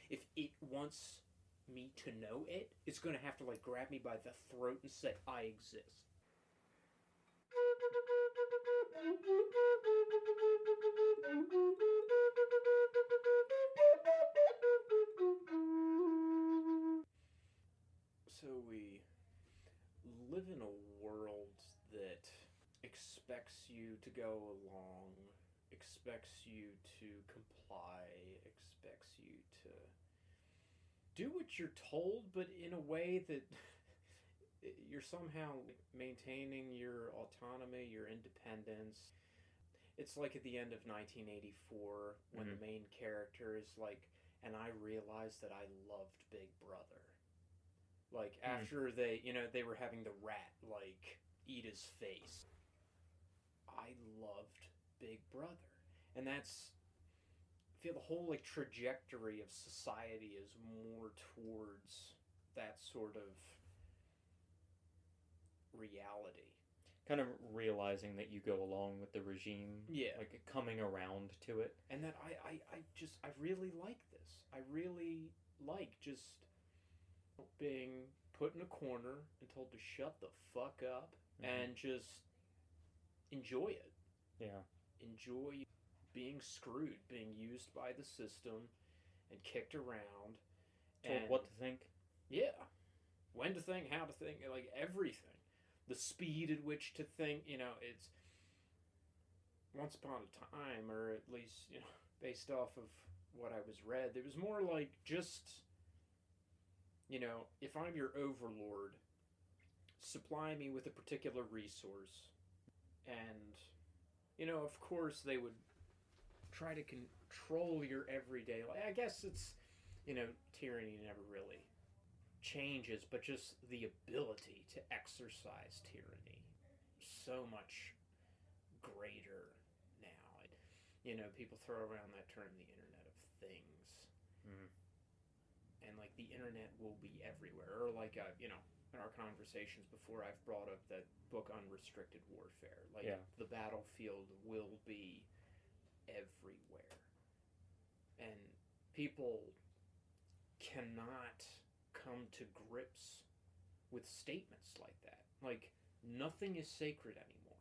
if it wants me to know it, it's going to have to like grab me by the throat and say, I exist. So we live in a world that expects you to go along, expects you to comply, expects you to do what you're told, but in a way that you're somehow maintaining your autonomy, your independence. It's like at the end of 1984 when the main character is like, and I realized that I loved Big Brother. Like after they were having the rat like eat his face. I loved Big Brother. And that's I feel the whole like trajectory of society is more towards that sort of reality. Kind of realizing that you go along with the regime. Yeah. Like coming around to it. And that I really like this. I really like just being put in a corner and told to shut the fuck up and just enjoy it. Yeah. Enjoy being screwed, being used by the system and kicked around. Told what to think. Yeah. When to think, how to think, like everything. The speed at which to think, it's once upon a time, or at least, based off of what I was read, it was more like just, if I'm your overlord, supply me with a particular resource. And, of course they would try to control your everyday life. I guess it's, tyranny never really changes, but just the ability to exercise tyranny so much greater now. People throw around that term, the Internet of Things. And like the internet will be everywhere, or like in our conversations before, I've brought up that book Unrestricted Warfare. Like the battlefield will be everywhere, and people cannot come to grips with statements like that. Like, nothing is sacred anymore.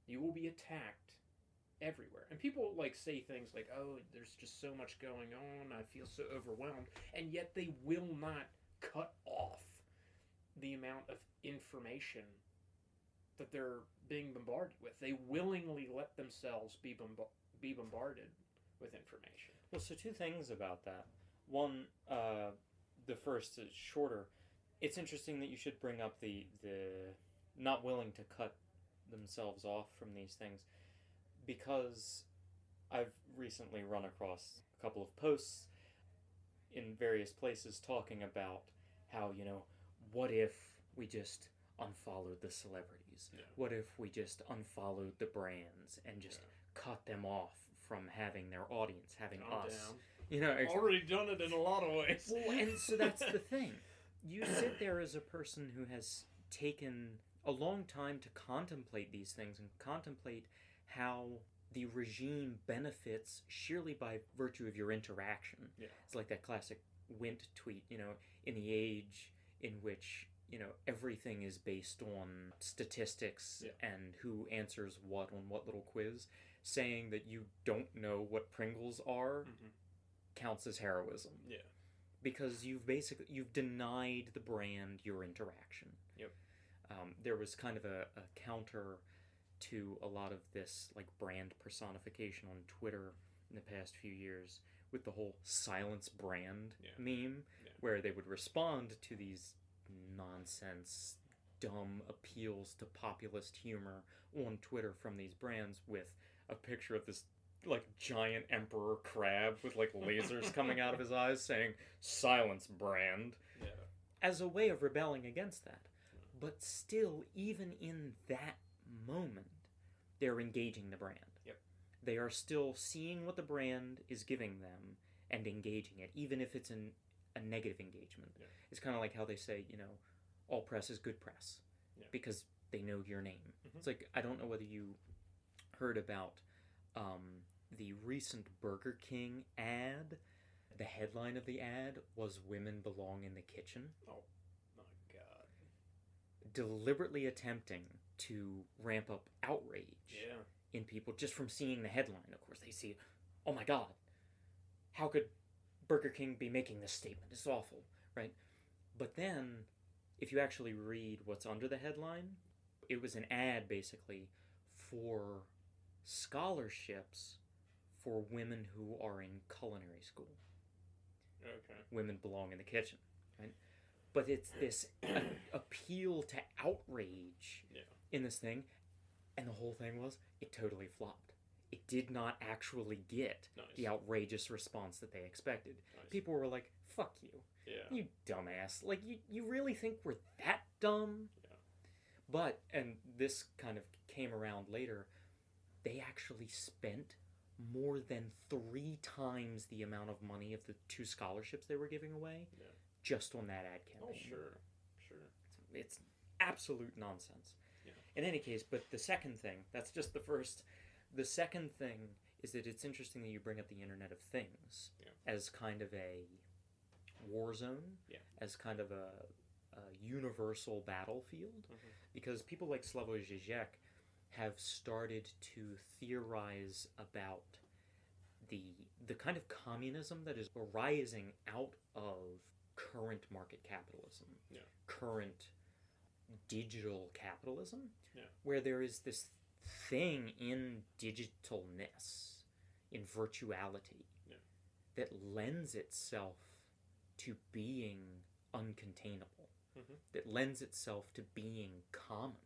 You will be attacked everywhere. And people like say things like, oh, there's just so much going on, I feel so overwhelmed, and yet they will not cut off the amount of information that they're being bombarded with. They willingly let themselves be bombarded with information. Well, so two things about that. One, the first is shorter. It's interesting that you should bring up the not willing to cut themselves off from these things, because I've recently run across a couple of posts in various places talking about how, what if we just unfollowed the celebrities? Yeah. What if we just unfollowed the brands and just cut them off from having their audience, having us? Down. Already done it in a lot of ways. Well, and so that's the thing. You sit there as a person who has taken a long time to contemplate these things and contemplate how the regime benefits sheerly by virtue of your interaction. Yeah. It's like that classic Wint tweet, in the age in which, everything is based on statistics and who answers what on what little quiz, saying that you don't know what Pringles are counts as heroism. Yeah. Because you've denied the brand your interaction. Yep. There was kind of a counter to a lot of this like brand personification on Twitter in the past few years with the whole silence brand meme, where they would respond to these nonsense, dumb appeals to populist humor on Twitter from these brands with a picture of this like giant emperor crab with like lasers coming out of his eyes saying silence brand, as a way of rebelling against that. But still, even in that moment, they're engaging the brand. Yep. They are still seeing what the brand is giving them and engaging it, even if it's a negative engagement. Yeah. It's kind of like how they say, all press is good press, because they know your name. It's like, I don't know whether you heard about the recent Burger King ad. The headline of the ad was "Women belong in the kitchen." Oh my god! Deliberately attempting to ramp up outrage in people just from seeing the headline. Of course, they see, oh my god, how could Burger King be making this statement? It's awful, right? But then, if you actually read what's under the headline, it was an ad basically for scholarships for women who are in culinary school. Okay. Women belong in the kitchen, right? But it's this appeal to outrage in this thing, and the whole thing was, it totally flopped. It did not actually get the outrageous response that they expected. People were like, fuck you. You dumbass. Like, you really think we're that dumb? But, and this kind of came around later, they actually spent more than 3 times the amount of money of the 2 scholarships they were giving away just on that ad campaign. Oh, sure. It's absolute nonsense. In any case, but the second thing, that's just the first. The second thing is that it's interesting that you bring up the Internet of Things as kind of a war zone, as kind of a universal battlefield, because people like Slavoj Žižek have started to theorize about the kind of communism that is arising out of current market capitalism, current digital capitalism, where there is this thing in digitalness, in virtuality, that lends itself to being uncontainable, that lends itself to being common.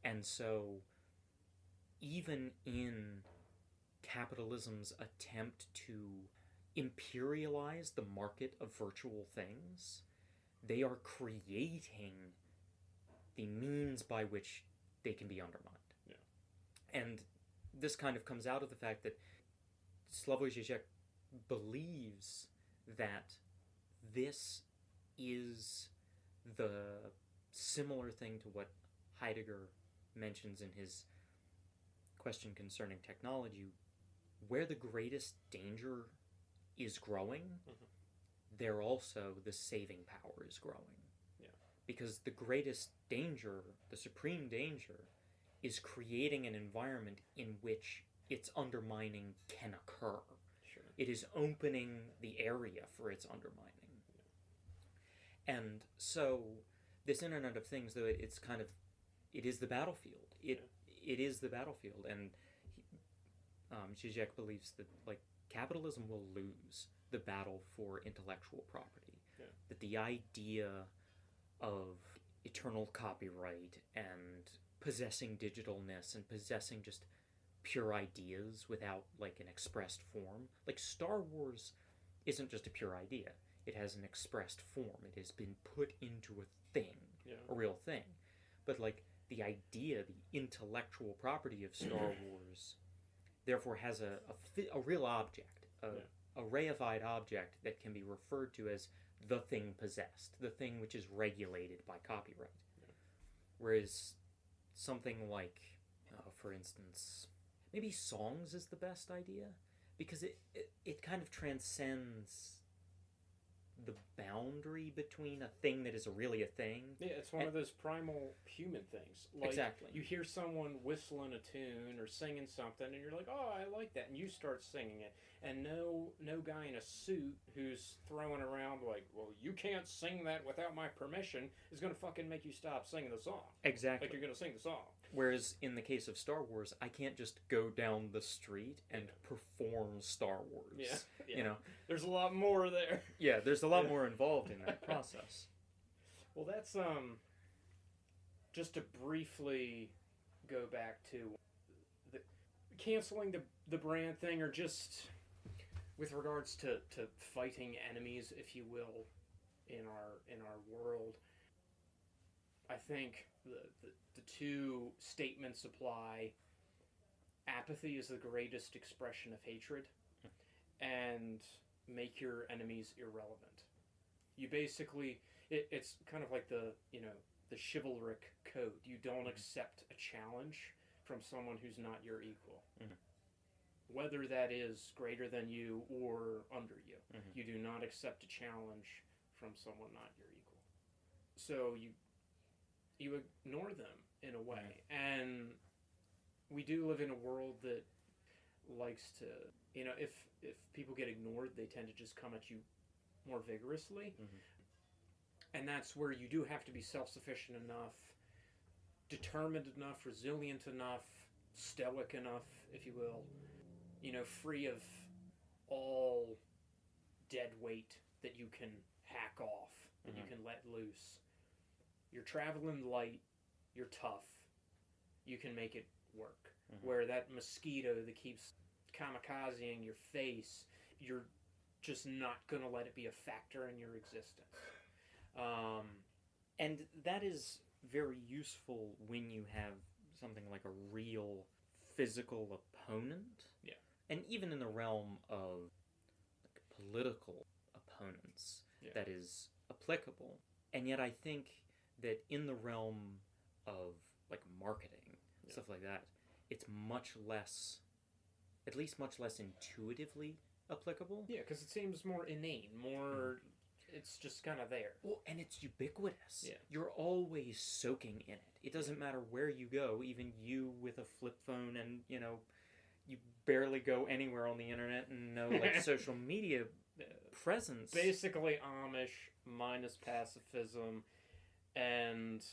And so, even in capitalism's attempt to imperialize the market of virtual things, they are creating the means by which they can be undermined. And this kind of comes out of the fact that Slavoj Žižek believes that this is the similar thing to what Heidegger mentions in his question concerning technology, where the greatest danger is growing, there also the saving power is growing. Because the greatest danger, the supreme danger, is creating an environment in which its undermining can occur. It is opening the area for its undermining. And so, this Internet of Things, though, it's kind of, it is the battlefield. It is the battlefield, and Žižek believes that, like, capitalism will lose the battle for intellectual property. That the idea of eternal copyright and possessing digitalness and possessing just pure ideas without, like, an expressed form. Like, Star Wars isn't just a pure idea. It has an expressed form. It has been put into a thing, a real thing. But, like, the idea, the intellectual property of Star Wars, therefore has a real object, a reified object that can be referred to as the thing possessed, the thing which is regulated by copyright. Whereas something like, for instance, maybe songs is the best idea, because it kind of transcends the boundary between a thing that is really a thing. Yeah, it's one of those primal human things. Like, exactly. You hear someone whistling a tune or singing something, and you're like, oh, I like that, and you start singing it. And no guy in a suit who's throwing around like, well, you can't sing that without my permission, is going to fucking make you stop singing the song. Exactly. Like you're going to sing the song. Whereas in the case of Star Wars, I can't just go down the street and perform Star Wars. You know? There's a lot more there. Yeah, there's a lot more involved in that process. Well, that's, just to briefly go back to the canceling the brand thing, or just with regards to fighting enemies, if you will, in our world. I think the two statements apply. Apathy is the greatest expression of hatred, and make your enemies irrelevant. You basically, it's kind of like the chivalric code. You don't accept a challenge from someone who's not your equal. whether that is greater than you or under you. Mm-hmm. You do not accept a challenge from someone not your equal. So you ignore them in a way. Mm-hmm. And we do live in a world that likes to, if people get ignored, they tend to just come at you more vigorously. Mm-hmm. And that's where you do have to be self-sufficient enough, determined enough, resilient enough, stoic enough, if you will, free of all dead weight that you can hack off, that mm-hmm. you can let loose. You're traveling light, you're tough, you can make it work. Mm-hmm. Where that mosquito that keeps kamikazing your face, you're just not going to let it be a factor in your existence. And that is very useful when you have something like a real physical opponent. Yeah. And even in the realm of like political opponents, yeah. that is applicable. And yet I think that in the realm of like marketing, yeah. stuff like that, it's much less, at least much less intuitively applicable. Yeah, because it seems more inane, more... Mm. It's just kind of there. Well, and it's ubiquitous. Yeah. You're always soaking in it. It doesn't matter where you go, even you with a flip phone and, you barely go anywhere on the internet and no, like, social media presence. Basically Amish minus pacifism, and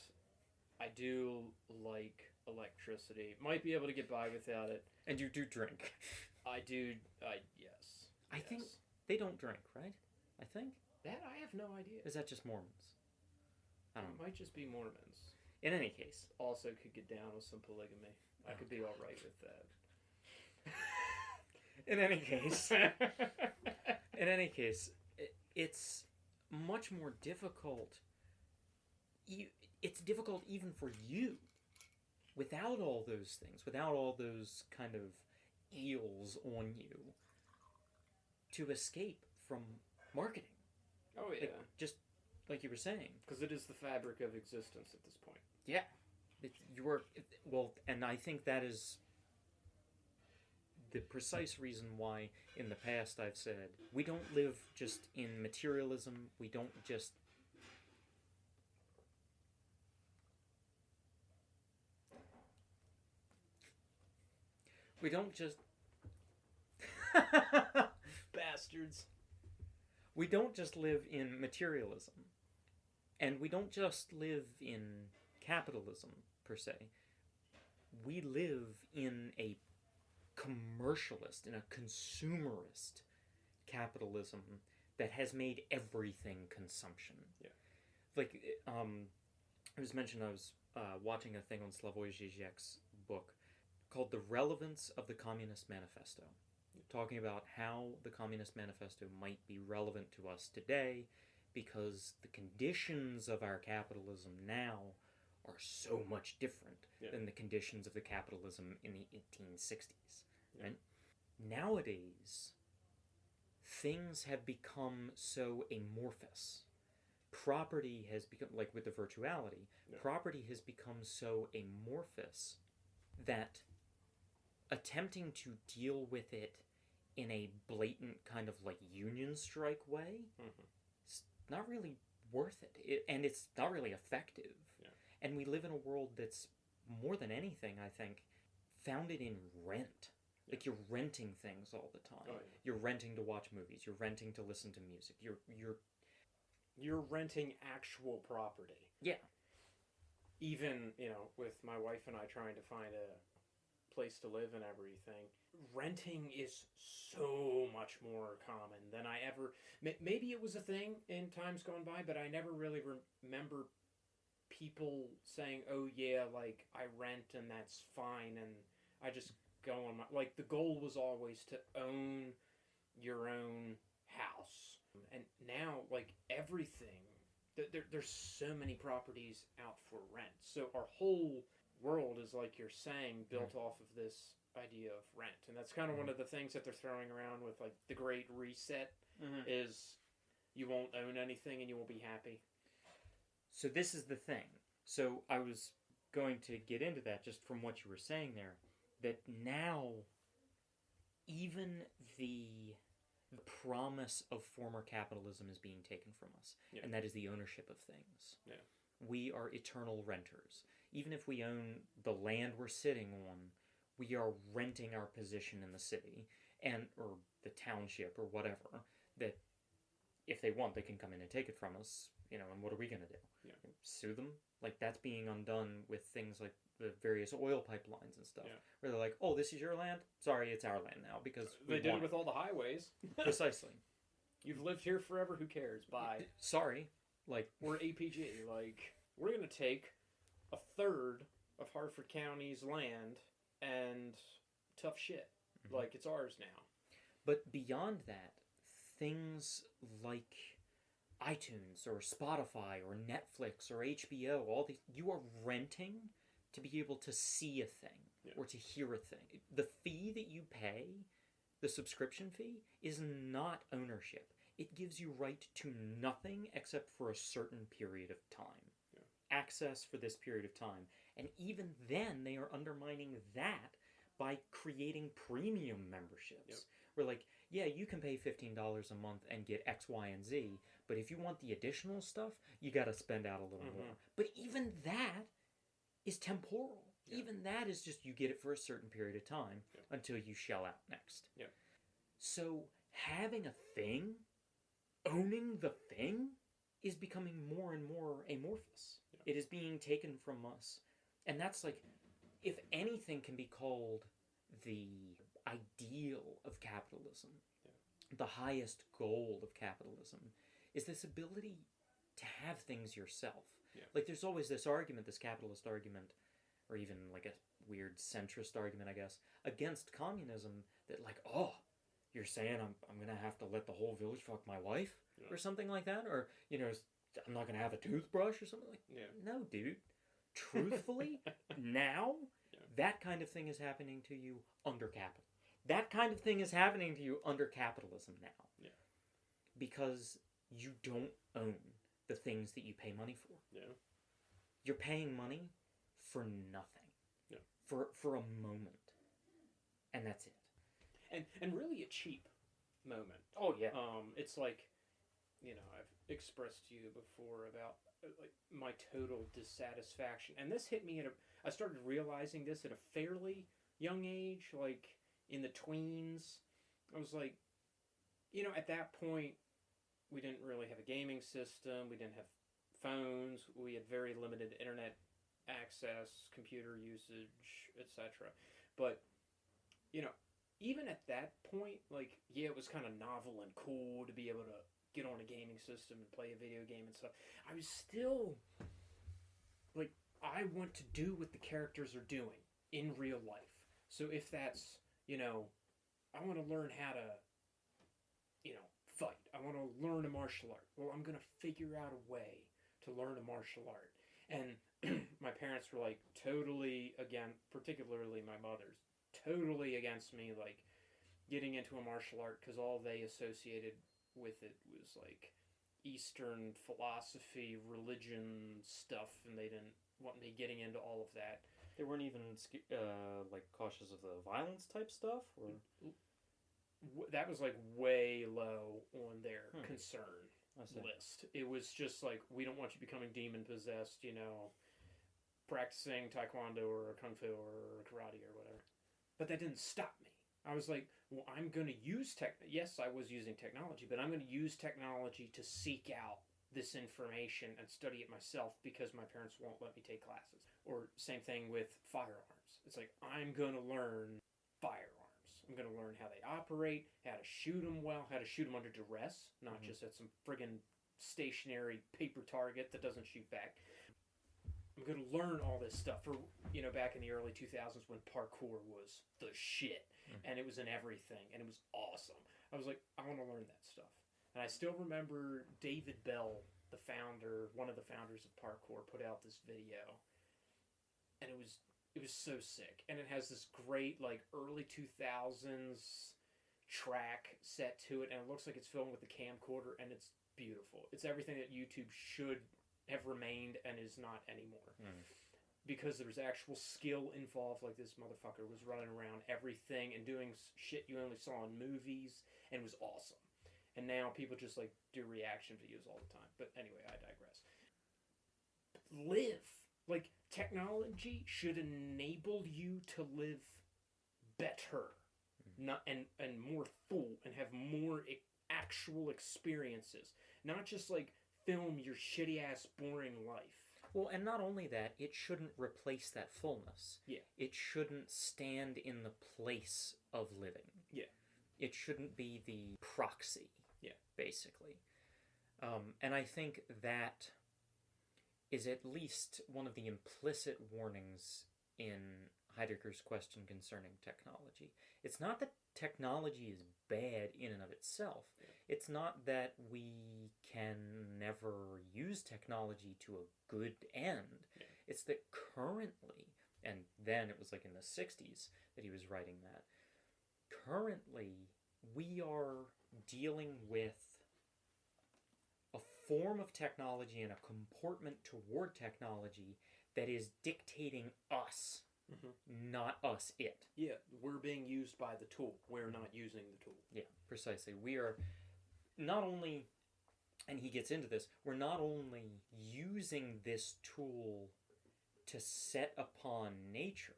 I do like electricity. Might be able to get by without it. And you do drink. I do, yes. I think they don't drink, right? I think. That I have no idea. Is that just Mormons? I don't know. It might just be Mormons. In any case. Also could get down with some polygamy. I could be all right with that. In any case, it's much more difficult. It's difficult even for you. Without all those things, without all those kind of eels on you, to escape from marketing. Oh, yeah. Just like you were saying. Because it is the fabric of existence at this point. Yeah. And I think that is the precise reason why in the past I've said, we don't live just in materialism, we don't just... We don't just... Bastards. We don't just live in materialism. And we don't just live in capitalism, per se. We live in a commercialist, in a consumerist capitalism that has made everything consumption. Yeah. Like, it was mentioned, I was watching a thing on Slavoj Žižek's book called The Relevance of the Communist Manifesto, talking about how the Communist Manifesto might be relevant to us today because the conditions of our capitalism now are so much different than the conditions of the capitalism in the 1860s. Yeah. Right? Nowadays, things have become so amorphous. Property has become, like with the virtuality, property has become so amorphous that attempting to deal with it in a blatant kind of like union strike way, it's not really worth it. And it's not really effective. Yeah. And we live in a world that's, more than anything, I think, founded in rent. Yeah. Like you're renting things all the time. Oh, yeah. You're renting to watch movies. You're renting to listen to music. You're renting actual property. Yeah. Even, with my wife and I trying to find a place to live and everything, renting is so much more common than I ever... Maybe it was a thing in times gone by, but I never really remember people saying, oh yeah, like, I rent and that's fine, and I just go on my... Like, the goal was always to own your own house. And now, like, everything... There's so many properties out for rent. So our whole world is, like you're saying, built off of this idea of rent. And that's kind of one of the things that they're throwing around with, like, the Great Reset, is you won't own anything and you won't be happy. So this is the thing. So I was going to get into that just from what you were saying there, that now even the promise of former capitalism is being taken from us, and that is the ownership of things. Yeah. We are eternal renters. Even if we own the land we're sitting on, we are renting our position in the city or the township or whatever, that if they want, they can come in and take it from us, and what are we going to do? Yeah. Sue them? Like, that's being undone with things like the various oil pipelines and stuff, where they're like, oh, this is your land? Sorry, it's our land now, because they did it with all the highways. Precisely. You've lived here forever, who cares? Bye. Sorry. Like, we're APG. Like, we're going to take a third of Hartford County's land and tough shit. Mm-hmm. Like, it's ours now. But beyond that, things like iTunes or Spotify or Netflix or HBO, all these, you are renting to be able to see a thing or to hear a thing. The fee that you pay, the subscription fee, is not ownership. It gives you right to nothing except for a certain period of time. Yeah. Access for this period of time. And even then, they are undermining that by creating premium memberships. Yep. Where, like, yeah, you can pay $15 a month and get X, Y, and Z, but if you want the additional stuff, you got to spend out a little more. But even that is temporal. Yeah. Even that is just you get it for a certain period of time until you shell out next. Yeah. So having a thing, owning the thing, is becoming more and more amorphous. Yeah. It is being taken from us. And that's like, if anything can be called the ideal of capitalism, the highest goal of capitalism, is this ability to have things yourself. Yeah. Like, there's always this argument, this capitalist argument, or even like a weird centrist argument, I guess, against communism, that like, oh, you're saying I'm going to have to let the whole village fuck my wife or something like that? Or, I'm not going to have a toothbrush or something like that? No, dude. Truthfully, now, that kind of thing is happening to you under capital. That kind of thing is happening to you under capitalism now. Yeah. Because you don't own the things that you pay money for. Yeah. You're paying money for nothing. Yeah. For a moment. And that's it. And really a cheap moment. Oh, yeah. It's like, I've expressed to you before about like my total dissatisfaction. And this hit me I started realizing this at a fairly young age, like in the tweens. I was like, at that point, we didn't really have a gaming system. We didn't have phones. We had very limited internet access, computer usage, etc. But, even at that point, like, yeah, it was kind of novel and cool to be able to get on a gaming system and play a video game and stuff. I was still, like, I want to do what the characters are doing in real life. So if that's, I want to learn how to, fight. I want to learn a martial art. Well, I'm going to figure out a way to learn a martial art. And my parents were, like, totally against, particularly my mother's, totally against me, like, getting into a martial art, because all they associated with it was, like, Eastern philosophy, religion stuff, and they didn't want me getting into all of that. They weren't even, like, cautious of the violence type stuff? Or that was, like, way low on their concern list. It was just, like, we don't want you becoming demon-possessed, practicing taekwondo or kung fu or karate or whatever. But that didn't stop me. I was like, well, I'm going to use yes, I was using technology, but I'm going to use technology to seek out this information and study it myself, because my parents won't let me take classes. Or same thing with firearms. It's like, I'm going to learn firearms. I'm going to learn how they operate, how to shoot them well, how to shoot them under duress, not just at some friggin' stationary paper target that doesn't shoot back. I'm going to learn all this stuff for, back in the early 2000s when parkour was the shit. And it was in everything. And it was awesome. I was like, I want to learn that stuff. And I still remember David Bell, the founder, one of the founders of parkour, put out this video. And it was so sick. And it has this great, like, early 2000s track set to it. And it looks like it's filmed with a camcorder. And it's beautiful. It's everything that YouTube should have remained and is not anymore. because there was actual skill involved. Like, this motherfucker was running around everything and doing shit you only saw in movies, and was awesome. And now people just, like, do reaction videos all the time. But anyway, I digress. Live. Like, technology should enable you to live better, not and more full, and have more actual experiences, not just like film your shitty ass boring life. Well, and not only that, it shouldn't replace that fullness. Yeah. It shouldn't stand in the place of living. Yeah. It shouldn't be the proxy. Yeah. Basically. And I think that is at least one of the implicit warnings in Heidegger's question concerning technology. It's not that technology is bad in and of itself. Yeah. It's not that we can never use technology to a good end. Yeah. It's that currently, and then it was like in the 60s that he was writing that, currently we are dealing with a form of technology and a comportment toward technology that is dictating us. Mm-hmm. Not us, it. Yeah, we're being used by the tool. We're not using the tool. Yeah, precisely. We are not only, and he gets into this, we're not only using this tool to set upon nature,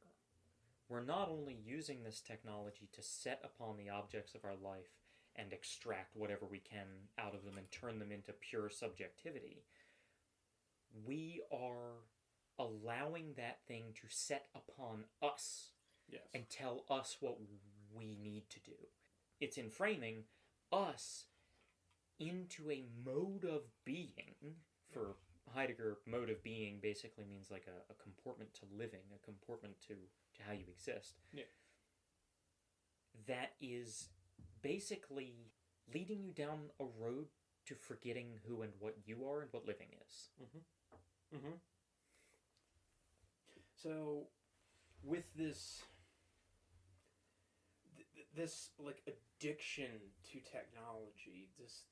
we're not only using this technology to set upon the objects of our life and extract whatever we can out of them and turn them into pure subjectivity. We are allowing that thing to set upon us. Yes. And tell us what we need to do. It's in framing us into a mode of being. For Heidegger, mode of being basically means like a comportment to living, a comportment to how you exist. Yeah. That is basically leading you down a road to forgetting who and what you are and what living is. Mm-hmm. Mm-hmm. So, with this like addiction to technology, this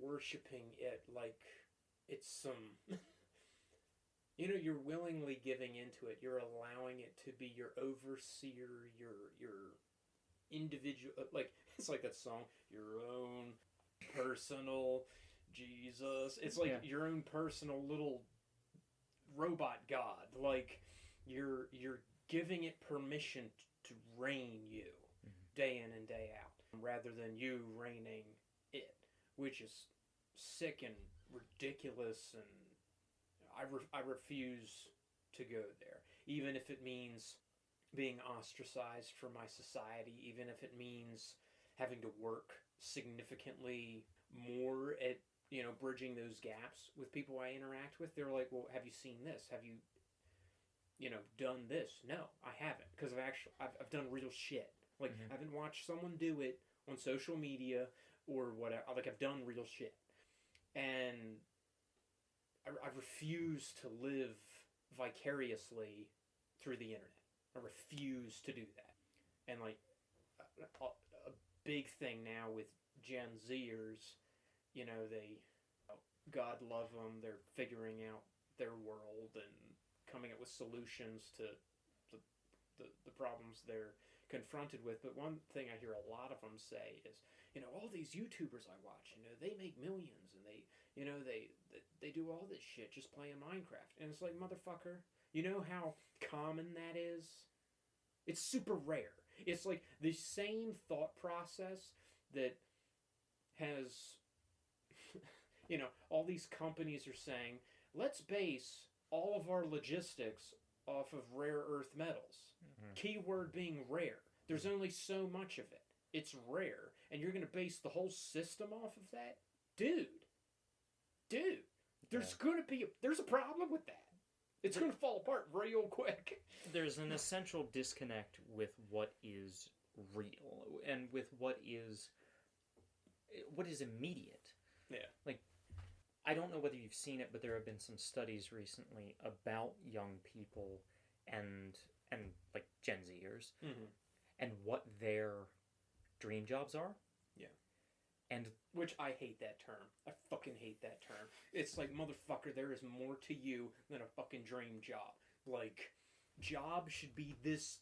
worshiping it like it's some, you're willingly giving into it. You're allowing it to be your overseer, your individual, like, it's like that song, your own personal Jesus. It's like your own personal little robot god. Like, you're giving it permission to reign you day in and day out, rather than you reigning it, which is sick and ridiculous, and I refuse to go there, even if it means being ostracized from my society, even if it means having to work significantly more at, bridging those gaps with people I interact with. They're like, well, have you seen this? Have you, done this? No, I haven't, because I've done real shit. Like, I haven't watched someone do it on social media or whatever. Like, I've done real shit. And I refuse to live vicariously through the internet. I refuse to do that. And, like, a big thing now with Gen Zers, God love them, they're figuring out their world and coming up with solutions to the problems they're confronted with. But one thing I hear a lot of them say is, all these YouTubers I watch, they make millions, and they do all this shit just playing Minecraft. And it's like, motherfucker, you know how common that is? It's super rare. It's like the same thought process that has, all these companies are saying, let's base all of our logistics off of rare earth metals. Mm-hmm. Keyword being rare. There's only so much of it. It's rare. And you're going to base the whole system off of that? Dude. There's a problem with that. It's going to fall apart real quick. There's an essential disconnect with what is real and with what is immediate. Yeah. Like, I don't know whether you've seen it, but there have been some studies recently about young people and like Gen Zers, and what their dream jobs are. Yeah. And which I hate that term. I fucking hate that term. It's like, motherfucker, there is more to you than a fucking dream job. Like, job should be this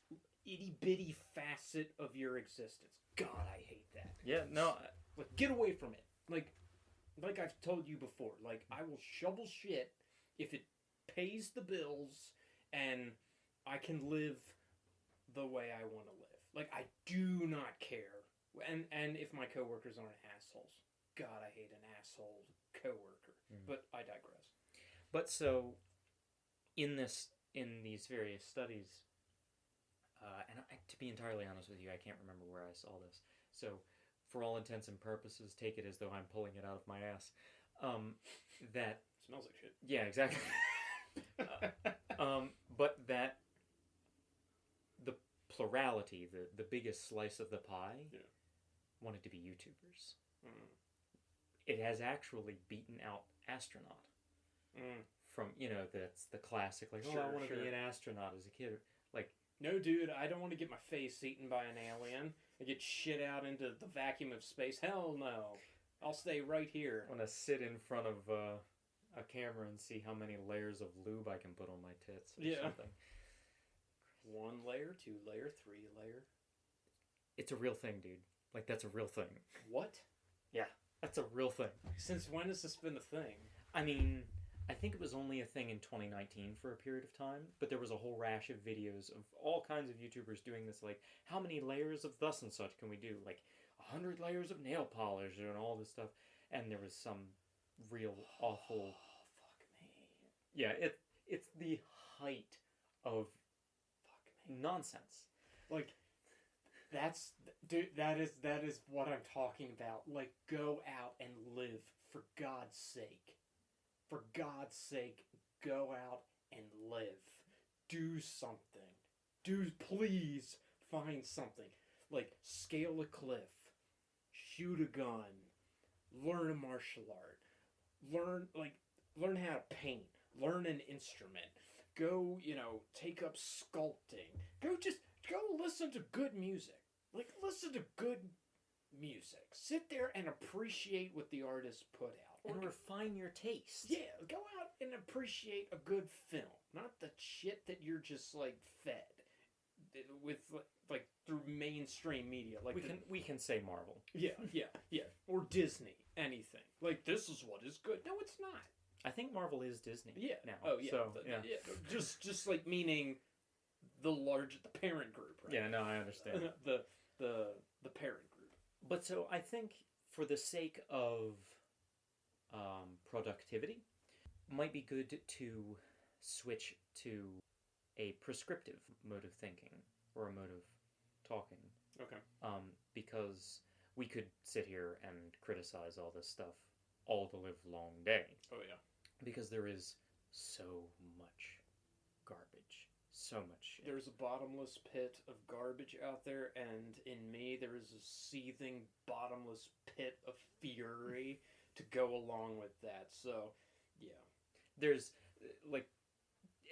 itty bitty facet of your existence. God, I hate that. Yeah, no. Like, get away from it. Like I've told you before, like, I will shovel shit if it pays the bills and I can live the way I want to live. Like, I do not care. And if my coworkers aren't assholes. God, I hate an asshole coworker. But I digress. But so, in these various studies, to be entirely honest with you, I can't remember where I saw this. So, for all intents and purposes, take it as though I'm pulling it out of my ass. That smells like shit. Yeah, exactly. But that the plurality, the biggest slice of the pie, wanted to be YouTubers. It has actually beaten out astronaut. From, that's the classic, like, I want to be an astronaut as a kid. Like, no, dude, I don't want to get my face eaten by an alien and get shit out into the vacuum of space. Hell no. I'll stay right here. I want to sit in front of a camera and see how many layers of lube I can put on my tits or something. 1 layer, 2 layer, 3 layer. It's a real thing, dude. Like, that's a real thing. What? Yeah, that's a real thing. Since when has this been a thing? I mean, I think it was only a thing in 2019 for a period of time, but there was a whole rash of videos of all kinds of YouTubers doing this, like, how many layers of thus and such can we do? Like, 100 layers of nail polish and all this stuff. And there was some real awful... Oh, fuck me. Yeah, it's the height of nonsense. Like, that's... Dude, that is what I'm talking about. Like, go out and live, for God's sake. For God's sake, go out and live. Do something. Please find something. Like, scale a cliff. Shoot a gun. Learn a martial art. Learn how to paint. Learn an instrument. Go, take up sculpting. Go listen to good music. Like, listen to good music. Sit there and appreciate what the artist put out. And refine your taste. Yeah, go out and appreciate a good film. Not the shit that you're just, like, fed with, like, through mainstream media. Like, we can say Marvel. Yeah. Or Disney. Anything. Like, this is what is good. No, it's not. I think Marvel is Disney. Yeah. Now. Oh, yeah. So, Just like meaning the parent group, right? Yeah, no, I understand. the parent group. But so I think for the sake of productivity, might be good to switch to a prescriptive mode of thinking or a mode of talking. Okay. Because we could sit here and criticize all this stuff all the live long day. Oh, yeah. Because there is so much garbage. So much shit. There's a bottomless pit of garbage out there, and in me there is a seething bottomless pit of fury to go along with that. So, yeah. There's, like,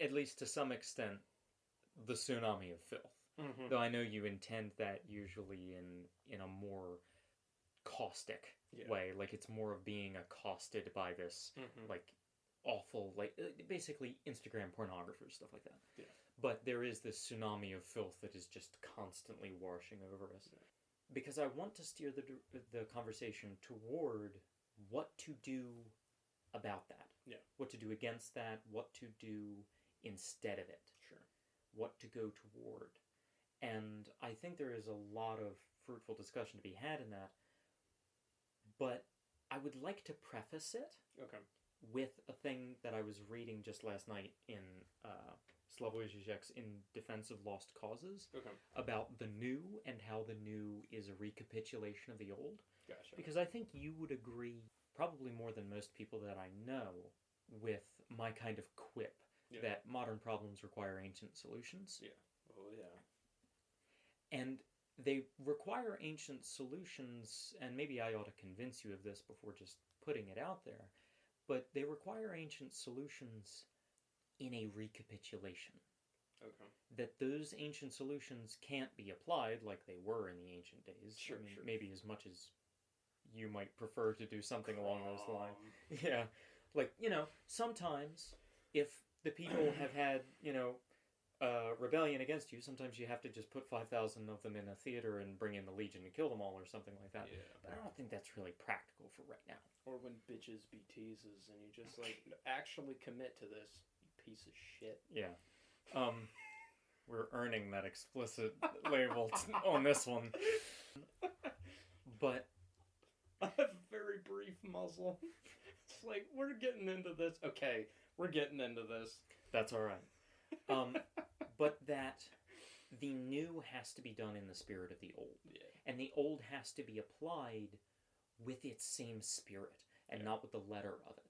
at least to some extent, the tsunami of filth. Mm-hmm. Though I know you intend that usually in a more caustic way. Like, it's more of being accosted by this, like, awful, like, basically Instagram pornographers, stuff like that. Yeah. But there is this tsunami of filth that is just constantly washing over us. Yeah. Because I want to steer the conversation toward what to do about that. Yeah. What to do against that, what to do instead of it. Sure. What to go toward. And I think there is a lot of fruitful discussion to be had in that. But I would like to preface it with a thing that I was reading just last night in Slavoj Žižek's In Defense of Lost Causes about the new and how the new is a recapitulation of the old. Gotcha. Because I think you would agree, probably more than most people that I know, with my kind of quip that modern problems require ancient solutions. Yeah. Oh, yeah. And they require ancient solutions, and maybe I ought to convince you of this before just putting it out there, but they require ancient solutions in a recapitulation. Okay. That those ancient solutions can't be applied like they were in the ancient days. Sure, I mean, sure. Maybe as much as you might prefer to do something along those lines. Yeah. Like, sometimes if the people have had, rebellion against you. Sometimes you have to just put 5,000 of them in a theater and bring in the Legion and kill them all or something like that. Yeah. But I don't think that's really practical for right now. Or when bitches be teases and you just actually commit to this, you piece of shit. Yeah. We're earning that explicit label on this one. But I have a very brief muzzle. It's like, we're getting into this. Okay, we're getting into this. That's all right. But that the new has to be done in the spirit of the old. Yeah. And the old has to be applied with its same spirit and not with the letter of it.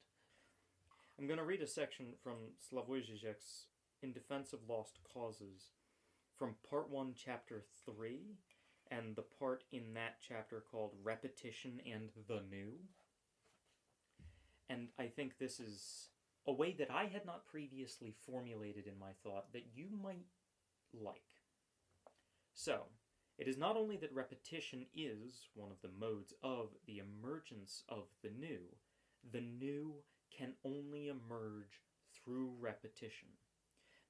I'm going to read a section from Slavoj Žižek's In Defense of Lost Causes from Part 1, Chapter 3, and the part in that chapter called Repetition and the New. And I think this is a way that I had not previously formulated in my thought that you might like. So, it is not only that repetition is one of the modes of the emergence of the new can only emerge through repetition.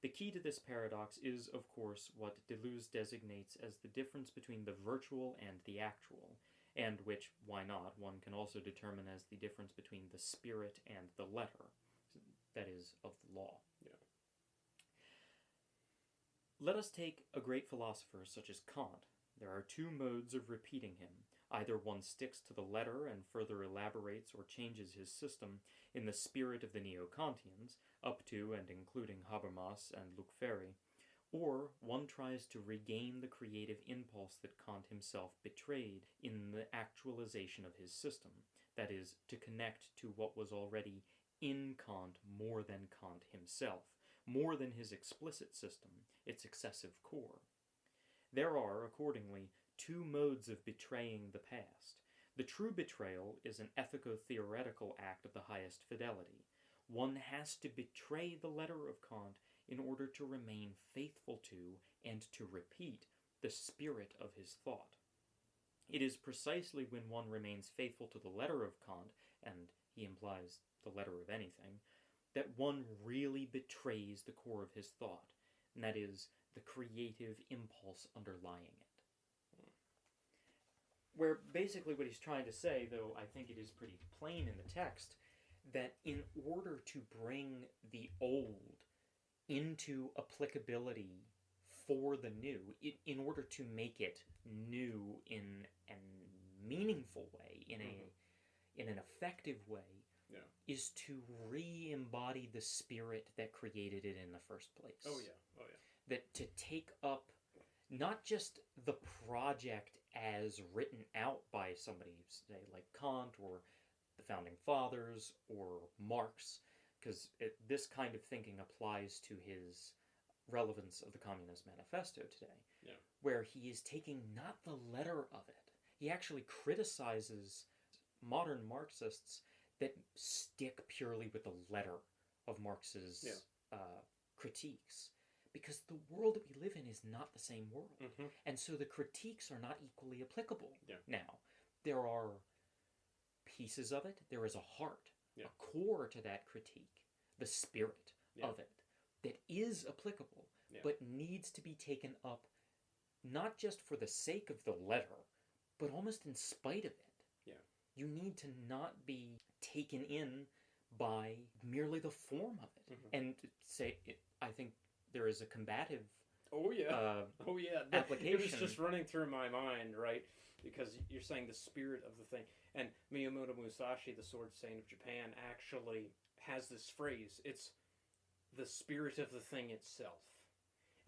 The key to this paradox is, of course, what Deleuze designates as the difference between the virtual and the actual, and which, why not, one can also determine as the difference between the spirit and the letter, that is, of the law. Yeah. Let us take a great philosopher such as Kant. There are two modes of repeating him. Either one sticks to the letter and further elaborates or changes his system in the spirit of the Neo-Kantians, up to and including Habermas and Luc Ferry, or one tries to regain the creative impulse that Kant himself betrayed in the actualization of his system, that is, to connect to what was already in Kant more than Kant himself, more than his explicit system, its excessive core. There are, accordingly, two modes of betraying the past. The true betrayal is an ethico-theoretical act of the highest fidelity. One has to betray the letter of Kant in order to remain faithful to and to repeat the spirit of his thought. It is precisely when one remains faithful to the letter of Kant, and he implies the letter of anything, that one really betrays the core of his thought, and that is the creative impulse underlying it. Where basically what he's trying to say, though I think it is pretty plain in the text, that in order to bring the old into applicability for the new, in order to make it new in a meaningful way, in an effective way, is to re-embody the spirit that created it in the first place. Oh yeah. That to take up not just the project as written out by somebody, say, like Kant or the Founding Fathers or Marx, because this kind of thinking applies to his relevance of the Communist Manifesto today, where he is taking not the letter of it. He actually criticizes modern Marxists that stick purely with the letter of Marx's critiques. Because the world that we live in is not the same world. Mm-hmm. And so the critiques are not equally applicable. Yeah. Now, there are pieces of it, there is a heart, a core to that critique, the spirit of it, that is applicable, but needs to be taken up not just for the sake of the letter, but almost in spite of it. Yeah. You need to not be taken in by merely the form of it. Mm-hmm. And say, I think there is a combative application. It was just running through my mind, right? Because you're saying the spirit of the thing. And Miyamoto Musashi, the Sword Saint of Japan, actually has this phrase. It's the spirit of the thing itself.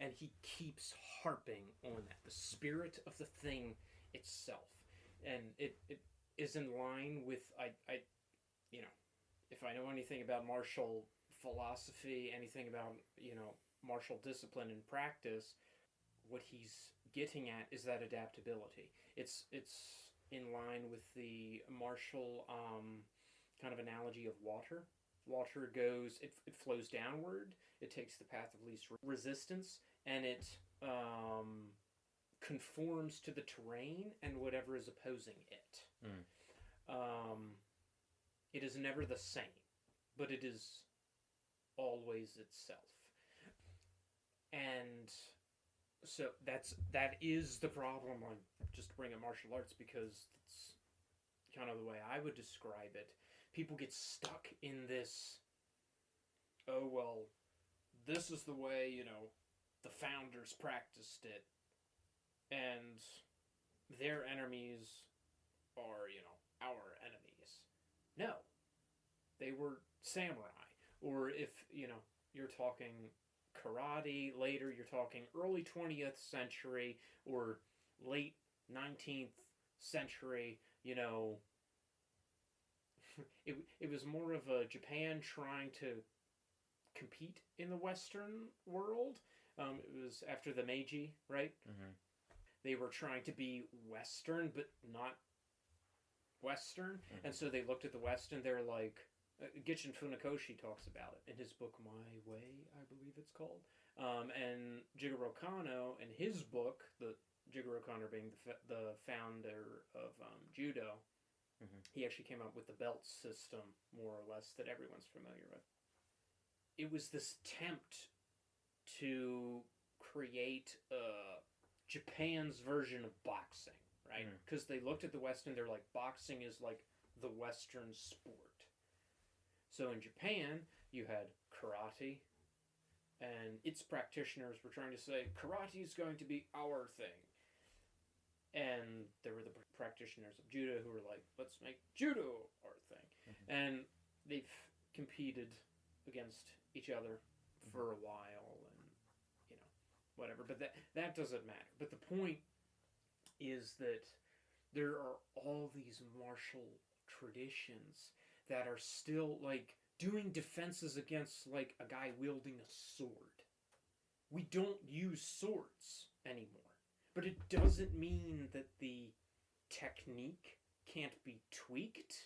And he keeps harping on that. The spirit of the thing itself. And it is in line with, if I know anything about martial philosophy, anything about, martial discipline and practice, what he's getting at is that adaptability. It's in line with the martial kind of analogy of water. Water goes, it flows downward, it takes the path of least resistance, and it conforms to the terrain and whatever is opposing it. It is never the same, but it is always itself. And so that is the problem on just bringing martial arts, because it's kind of the way I would describe it. People get stuck in this, oh, well, this is the way, the founders practiced it, and their enemies are, our enemies. No. They were samurai. Or if, you're talking karate, later you're talking early 20th century or late 19th century, it was more of a Japan trying to compete in the Western world. It was after the Meiji, right? Mm-hmm. They were trying to be Western, but not Western. Mm-hmm. And so they looked at the West and they're like, Gichin Funakoshi talks about it in his book My Way, I believe it's called. And Jigoro Kano, in his book, the Jigoro Kano being the founder of judo, mm-hmm. he actually came up with the belt system, more or less, that everyone's familiar with. It was this attempt to create Japan's version of boxing, right? Because they looked at the West and they're like, boxing is like the Western sport. So in Japan, you had karate, and its practitioners were trying to say, karate is going to be our thing. And there were the practitioners of judo who were like, let's make judo our thing. Mm-hmm. And they've competed against each other for a while, and, whatever. But that doesn't matter. But the point is that there are all these martial traditions that are still, like, doing defenses against, like, a guy wielding a sword. We don't use swords anymore. But it doesn't mean that the technique can't be tweaked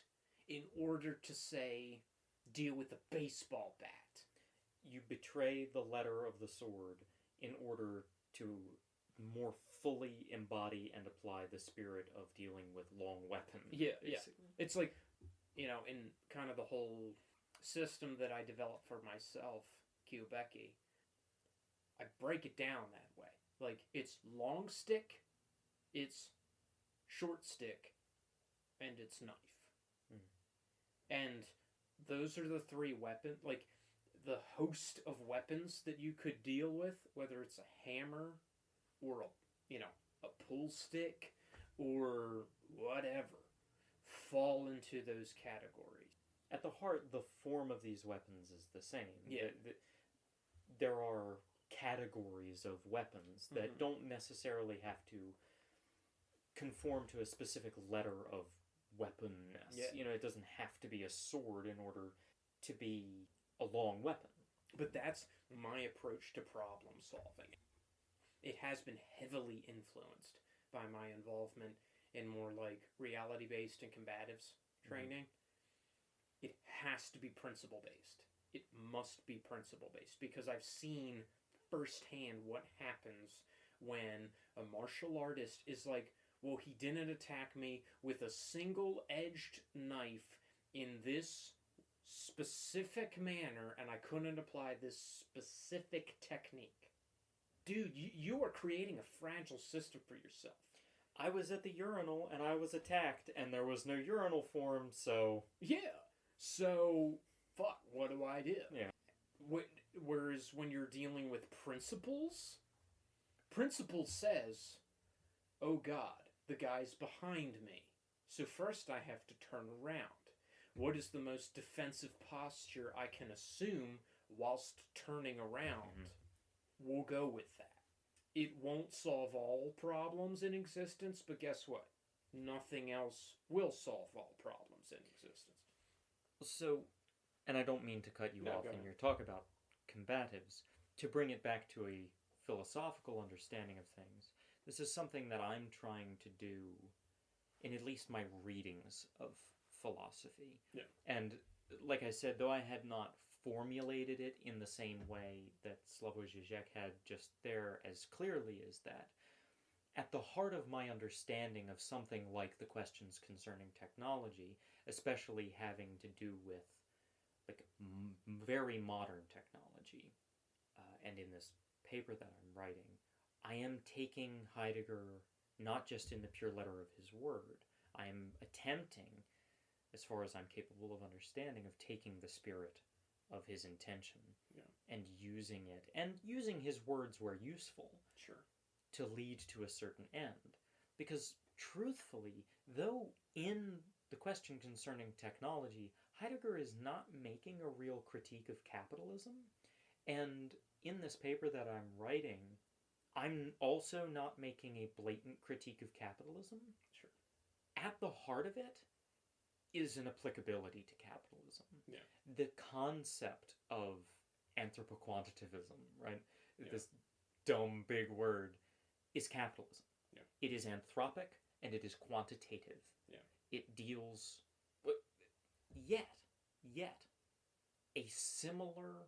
in order to, say, deal with a baseball bat. You betray the letter of the sword in order to more fully embody and apply the spirit of dealing with long weapons. Yeah, basically. Yeah. It's like, in kind of the whole system that I developed for myself, Kyobeki, I break it down that way. Like, it's long stick, it's short stick, and it's knife. Mm. And those are the three weapons, like, the host of weapons that you could deal with, whether it's a hammer or a pull stick or whatever, fall into those categories. At the heart, the form of these weapons is the same. Yeah. There are categories of weapons that mm-hmm. don't necessarily have to conform to a specific letter of weaponness. Yeah. It doesn't have to be a sword in order to be a long weapon. But that's my approach to problem solving. It has been heavily influenced by my involvement in more like reality-based and combatives training. Mm-hmm. It has to be principle-based. It must be principle-based, because I've seen firsthand what happens when a martial artist is like, well, he didn't attack me with a single-edged knife in this specific manner, and I couldn't apply this specific technique. Dude, you are creating a fragile system for yourself. I was at the urinal, and I was attacked, and there was no urinal form, so... Yeah. So, fuck, what do I do? Yeah. Whereas when you're dealing with principles says, oh God, the guy's behind me. So first I have to turn around. What is the most defensive posture I can assume whilst turning around? Mm-hmm. We'll go with that. It won't solve all problems in existence, but guess what? Nothing else will solve all problems in existence. So, and I don't mean to cut you off in your talk about combatives. To bring it back to a philosophical understanding of things, this is something that I'm trying to do in at least my readings of philosophy. Yeah. And like I said, though I had not formulated it in the same way that Slavoj Žižek had just there as clearly as that, at the heart of my understanding of something like the questions concerning technology, especially having to do with like very modern technology, and in this paper that I'm writing, I am taking Heidegger not just in the pure letter of his word. I am attempting, as far as I'm capable of understanding, of taking the spirit of his intention and using it, and using his words where useful, to lead to a certain end. Because, truthfully, though in the question concerning technology, Heidegger is not making a real critique of capitalism, and in this paper that I'm writing, I'm also not making a blatant critique of capitalism. At the heart of it is an applicability to capitalism. The concept of anthropoquantitivism, right? This dumb big word, is capitalism. It is anthropic and it is quantitative. It deals, yet, a similar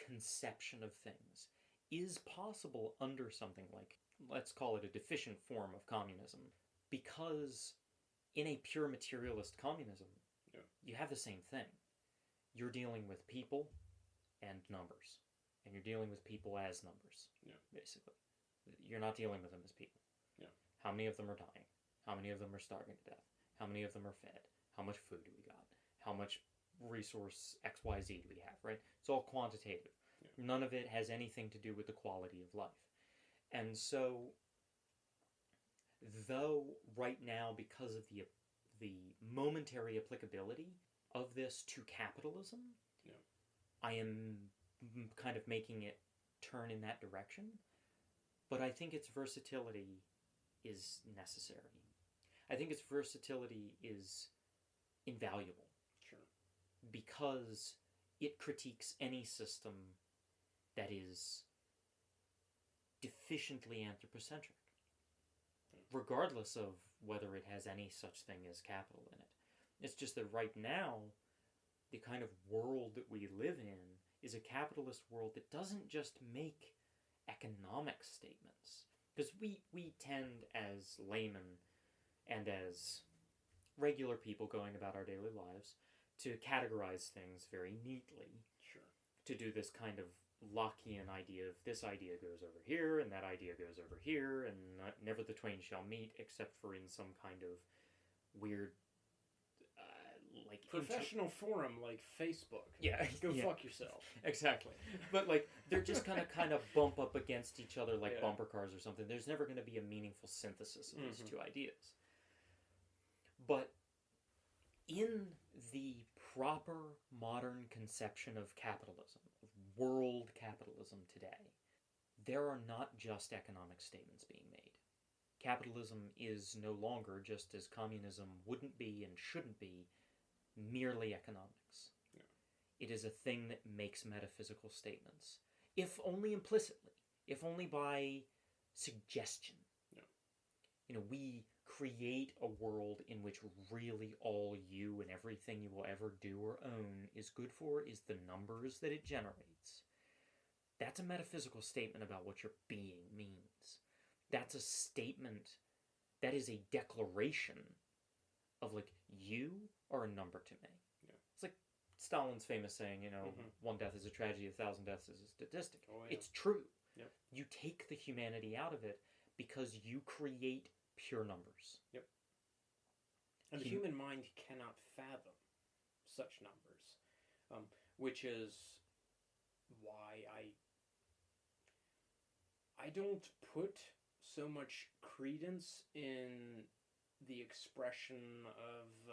conception of things is possible under something like, let's call it a deficient form of communism, because in a pure materialist communism, you have the same thing. You're dealing with people and numbers, and you're dealing with people as numbers, basically. You're not dealing with them as people. How many of them are dying? How many of them are starving to death? How many of them are fed? How much food do we got? How much resource XYZ do we have, right? It's all quantitative. None of it has anything to do with the quality of life. And so, though right now, because of the momentary applicability of this to capitalism, I am kind of making it turn in that direction, but I think its versatility is necessary. I think its versatility is invaluable. Because it critiques any system that is deficiently anthropocentric, regardless of whether it has any such thing as capital in it. It's just that right now, the kind of world that we live in is a capitalist world that doesn't just make economic statements. Because we tend, as laymen and as regular people going about our daily lives, to categorize things very neatly. To do this kind of Lockean idea of this idea goes over here and that idea goes over here, and never the twain shall meet, except for in some kind of weird like professional forum like Facebook. Go fuck yourself. Exactly. But like they're just kind of bump up against each other like bumper cars or something. There's never going to be a meaningful synthesis of these two ideas. But in the proper modern conception of capitalism, of world capitalism today, there are not just economic statements being made. Capitalism is no longer, just as communism wouldn't be and shouldn't be, merely economics. It is a thing that makes metaphysical statements, if only implicitly, if only by suggestion. We create a world in which really all you and everything you will ever do or own is good for is the numbers that it generates. That's a metaphysical statement about what your being means. That's a statement, that is a declaration of like, you are a number to me. It's like Stalin's famous saying, one death is a tragedy, 1,000 deaths is a statistic. It's true. You take the humanity out of it because you create pure numbers. And the human mind cannot fathom such numbers, which is why I don't put so much credence in the expression of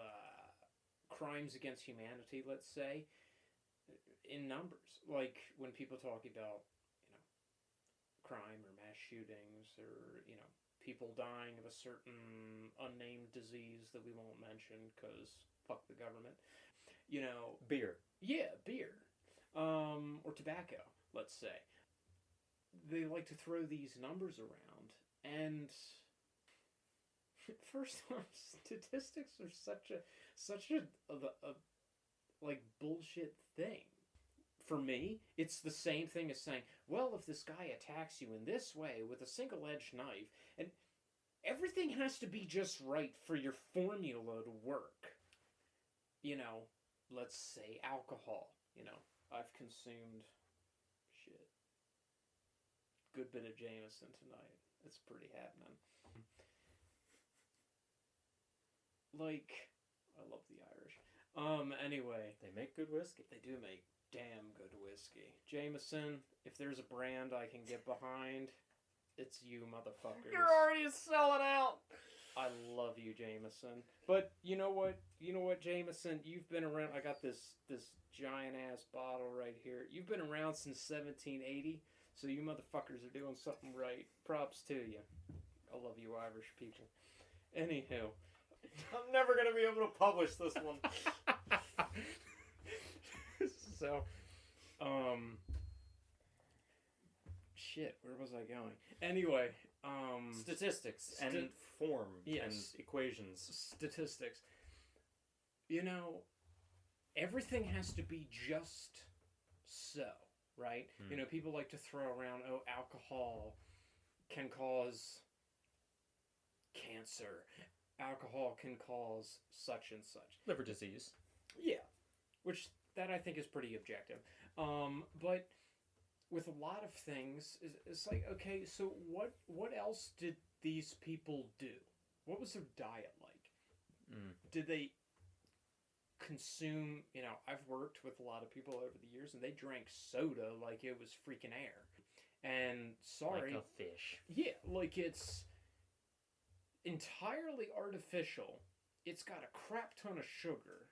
crimes against humanity, let's say, in numbers. Like when people talk about, crime or mass shootings or, people dying of a certain unnamed disease that we won't mention because fuck the government. Beer. Yeah, beer. Or tobacco, let's say. They like to throw these numbers around, and first off, statistics are such a like bullshit thing. For me, it's the same thing as saying, well, if this guy attacks you in this way with a single-edged knife, and everything has to be just right for your formula to work. Let's say alcohol. I've consumed good bit of Jameson tonight. It's pretty happening. Like, I love the Irish. Anyway. They make good whiskey. They do make damn good whiskey. Jameson, if there's a brand I can get behind, it's you, motherfuckers. You're already selling out! I love you, Jameson. But you know what? Jameson? You've been around. I got this giant ass bottle right here. You've been around since 1780, so you motherfuckers are doing something right. Props to you. I love you, Irish people. Anywho, I'm never gonna be able to publish this one. So, shit. Where was I going? Anyway. Statistics and form and equations. Statistics. You know, everything has to be just so, right? You know, people like to throw around, alcohol can cause cancer. Alcohol can cause such and such. Liver disease. Yeah. Which, that I think is pretty objective. But with a lot of things, it's like, okay, so what else did these people do? What was their diet like? Did they consume, I've worked with a lot of people over the years, and they drank soda like it was freaking air. And sorry. Like a fish. Yeah, like it's entirely artificial. It's got a crap ton of sugar.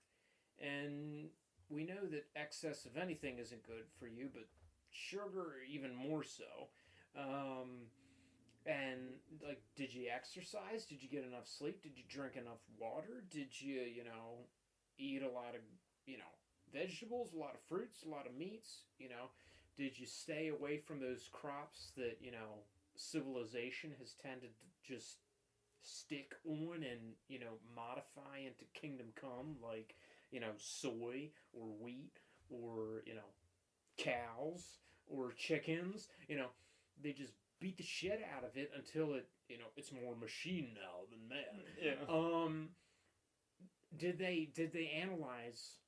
And we know that excess of anything isn't good for you, but sugar even more so. And like, did you exercise? Did you get enough sleep? Did you drink enough water? Did you, eat a lot of, vegetables, a lot of fruits, a lot of meats? Did you stay away from those crops that, civilization has tended to just stick on and, modify into kingdom come, like, soy or wheat or, cows or chickens? They just beat the shit out of it until it, it's more machine now than man. Yeah. Did they analyze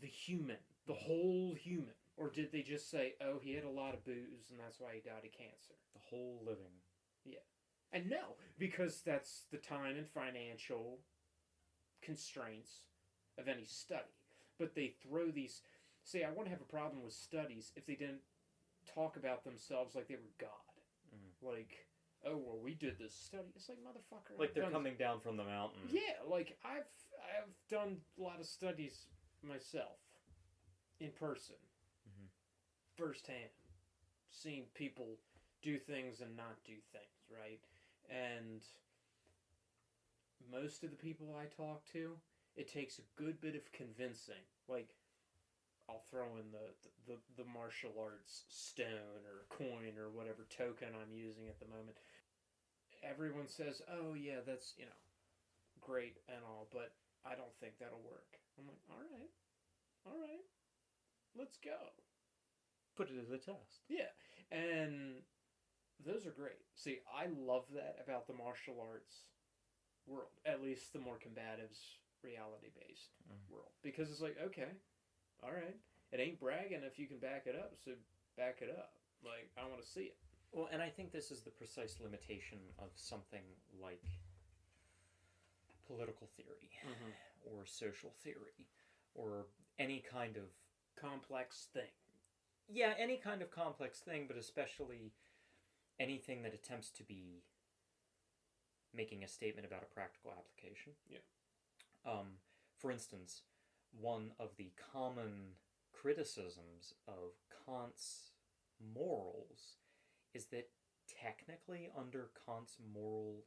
the human, the whole human? Or did they just say, oh, he had a lot of booze and that's why he died of cancer? The whole living. Yeah. And no, because that's the time and financial constraints of any study. But they throw these... See, I wouldn't have a problem with studies if they didn't talk about themselves like they were God. Like, oh, well, we did this study. It's like, motherfucker. Like they're coming down from the mountain. Yeah, like, I've done a lot of studies myself. In person. Firsthand. Seen people do things and not do things, right? And most of the people I talk to, it takes a good bit of convincing. Like, I'll throw in the martial arts stone or coin or whatever token I'm using at the moment. Everyone says, oh yeah, that's, great and all, but I don't think that'll work. I'm like, all right, let's go. Put it to the test. Yeah, and those are great. See, I love that about the martial arts world, at least the more combatives, reality-based world. Because it's like, okay, all right, it ain't bragging if you can back it up, so back it up. Like, I want to see it. Well, and I think this is the precise limitation of something like political theory or social theory or any kind of complex thing. Yeah, any kind of complex thing, but especially anything that attempts to be making a statement about a practical application. Yeah. For instance, one of the common criticisms of Kant's morals is that technically under Kant's moral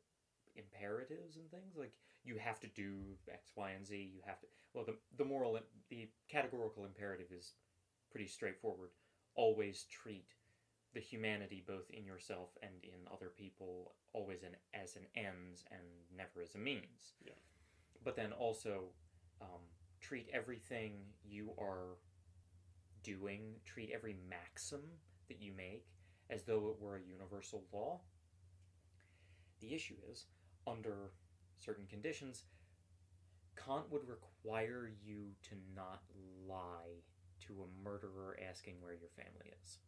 imperatives and things, like, you have to do X, Y, and Z, you have to... Well, the categorical imperative is pretty straightforward. Always treat the humanity both in yourself and in other people always as an ends and never as a means. Yeah. But then also treat everything you are doing, treat every maxim that you make as though it were a universal law. The issue is, under certain conditions, Kant would require you to not lie to a murderer asking where your family is.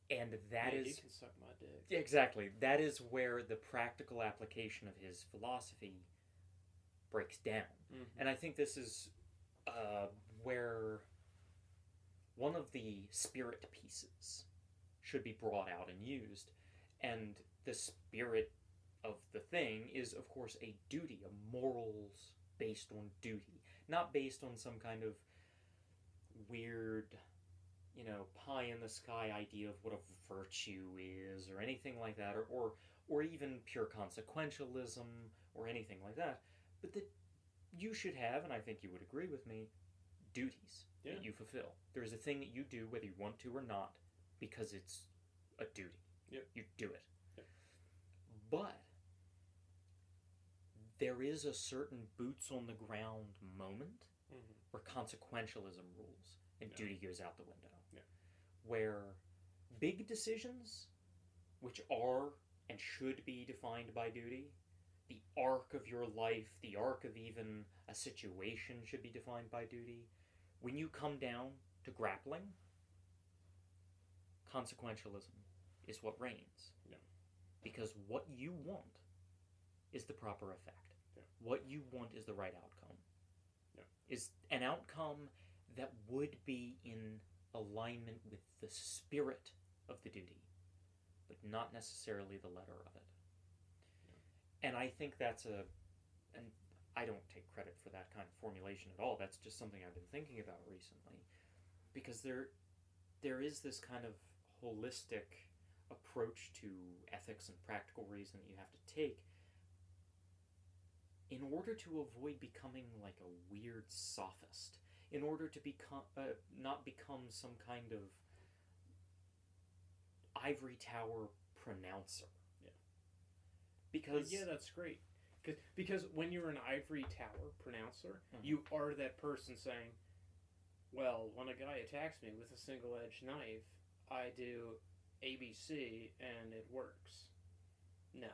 And that yeah, is... he can suck my dick. Exactly. That is where the practical application of his philosophy breaks down. Mm-hmm. And I think this is where one of the spirit pieces should be brought out and used. And the spirit of the thing is, of course, a duty, a morals based on duty, not based on some kind of weird, pie in the sky idea of what a virtue is or anything like that, or even pure consequentialism or anything like that, but that you should have, and I think you would agree with me, duties that you fulfill. There is a thing that you do whether you want to or not because it's a duty. Yep. You do it. Yep. But there is a certain boots on the ground moment where consequentialism rules and duty goes out the window. Yeah. Where big decisions, which are and should be defined by duty, the arc of your life, the arc of even a situation should be defined by duty. When you come down to grappling, consequentialism is what reigns. Yeah. Because what you want is the proper effect. Yeah. What you want is the right outcome. Yeah. Is an outcome that would be in alignment with the spirit of the duty, but not necessarily the letter of it. Yeah. And I think that's and I don't take credit for that kind of formulation at all. That's just something I've been thinking about recently, because there is this kind of holistic approach to ethics and practical reason that you have to take in order to avoid becoming like a weird sophist, in order to become not become some kind of ivory tower pronouncer. Yeah. Because that's great. Because when you're an ivory tower pronouncer, you are that person saying, well, when a guy attacks me with a single-edged knife, I do ABC and it works. No.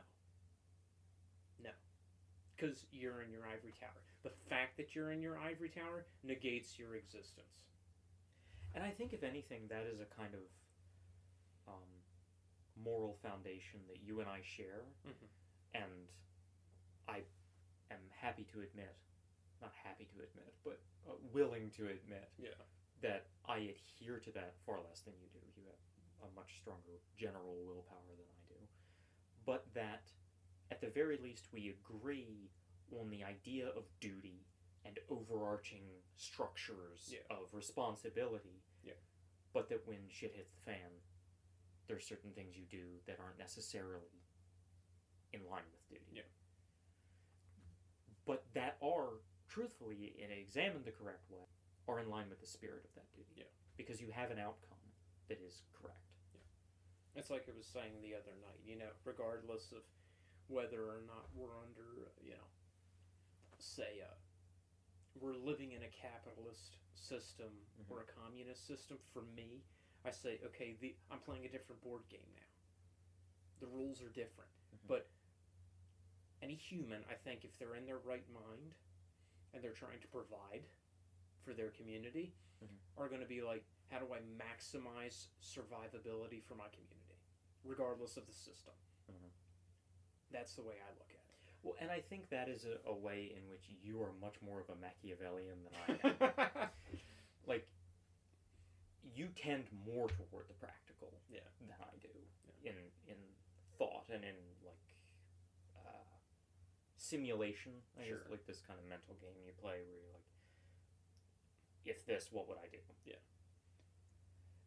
Because you're in your ivory tower. The fact that you're in your ivory tower negates your existence. And I think, if anything, that is a kind of moral foundation that you and I share. And I am happy to admit, not happy to admit, but willing to admit that I adhere to that far less than you do. You have a much stronger general willpower than I do. But that, at the very least, we agree on the idea of duty and overarching structures of responsibility. Yeah. But that when shit hits the fan, there's certain things you do that aren't necessarily in line with duty. Yeah. But that are, truthfully, and examined the correct way, are in line with the spirit of that duty. Yeah. Because you have an outcome that is correct. Yeah. It's like I was saying the other night, regardless of whether or not we're under, say, we're living in a capitalist system or a communist system. For me, I say, okay, I'm playing a different board game now. The rules are different. But any human, I think, if they're in their right mind and they're trying to provide for their community, are going to be like, how do I maximize survivability for my community, regardless of the system? That's the way I look at it. Well, and I think that is a way in which you are much more of a Machiavellian than I am. Like, you tend more toward the practical than I do in thought and in, like, simulation. I guess, like this kind of mental game you play where you're like, if this, what would I do? Yeah.